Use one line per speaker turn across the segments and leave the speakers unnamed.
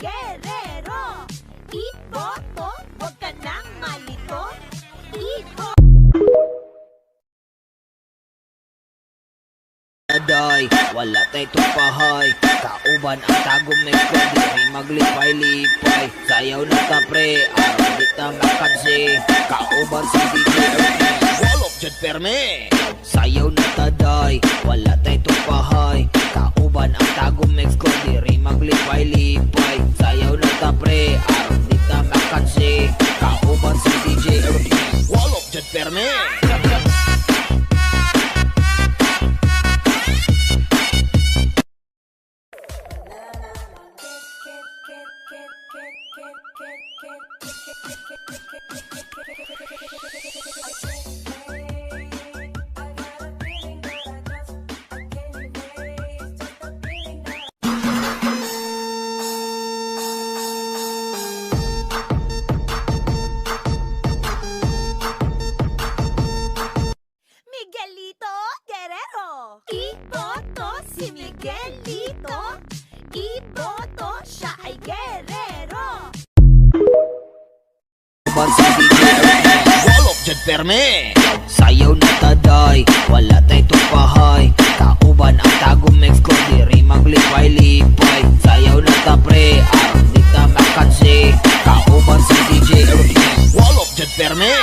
Guerrero. Iboto, huwag ka nang malito. Iboto.
Day, wala tay tupahay. Kauban ang tagong may kwadi, may maglipay-lipay. Sayaw na ta pre, araw di ta makansi. Kauban si DJ Ernie, walop dyan perme. Sayaw na ta day, wala tay tupahay. Kauban ang tagong may kwadi, may maglipay-lipay. Sayaw na ta pre, araw di ta makansi. Kauban si DJ Ernie, walop dyan perme.
Miguelito Guerrero. Iboto si Miguelito. Iboto, siya ay guerrero.
Kauban si DJ Ernie, walop dyan perme. Sayaw na taday, wala tay tupahay. Kauban ang tagong mix ko, diri maglipay-lipay. Sayaw na ta pre, araw di ta makansi. Kauban si DJ Ernie, walop dyan perme.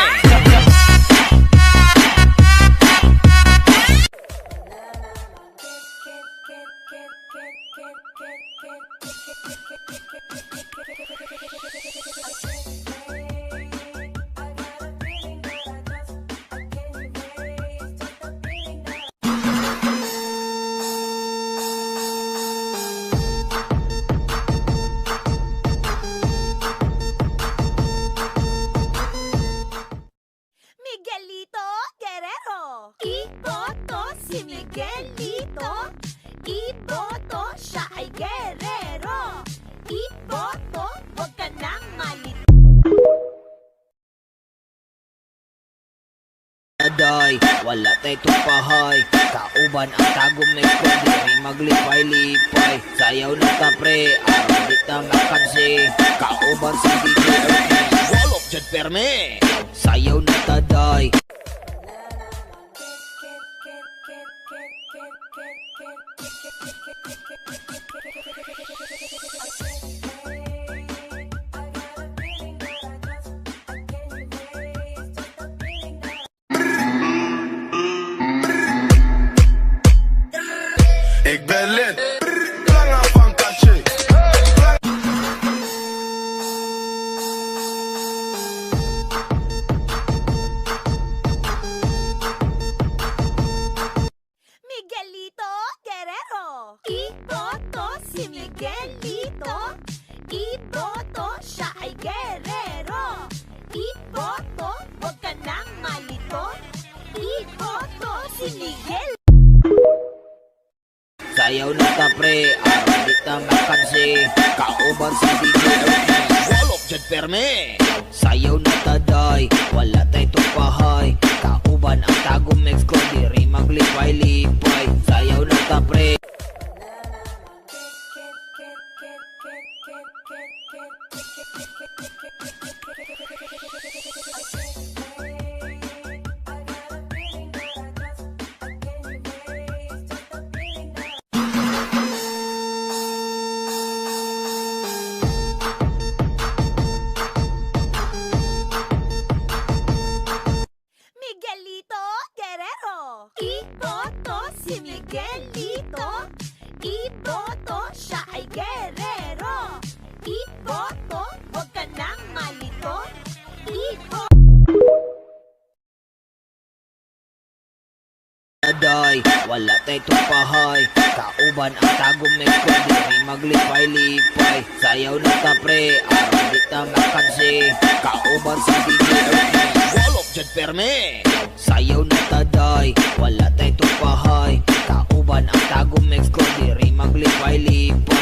Miguelito Guerrero. Iboto si Miguelito. Iboto, siya ay guerrero. Iboto, huwag ka nang malito.
Day, wala tay tupahay. Kauban ang tagong may kwadi, may maglipay-lipay. Sayaw na ta pre, araw di ta makansi. Kauban si DJ Ernie, walop dyan perme. Sayaw na ta day.
Ik ben lid, langer van Katje.
Miguelito Guerrero. Iboto si Miguelito. Iboto, siya ay guerrero. Iboto, huwag ka nang malito. Iboto si Miguel.
Sayaw na ta pre, araw di ta makansi. Kauban si DJ Ernie, walop dyan perme. Sayaw na ta day, wala tay tupahay. Kauban ang tagong mix ko, diri maglipay-lipay. Sayaw na ta pre.
Miguelito Guerrero. Iboto si Miguelito. Iboto, siya ay guerrero. Iboto, huwag ka nang malito. Iboto.
Day, wala tay tupahay. Kauban ang tagong may kwadi, may maglipay-lipay. Sayaw na ta pre, araw di ta makansi. Kauban si DJ Ernie, walop dyan perme. Sayaw na ta day, wala tay tupahay. Kauban ang tagong mix ko, diri maglipay-lipay.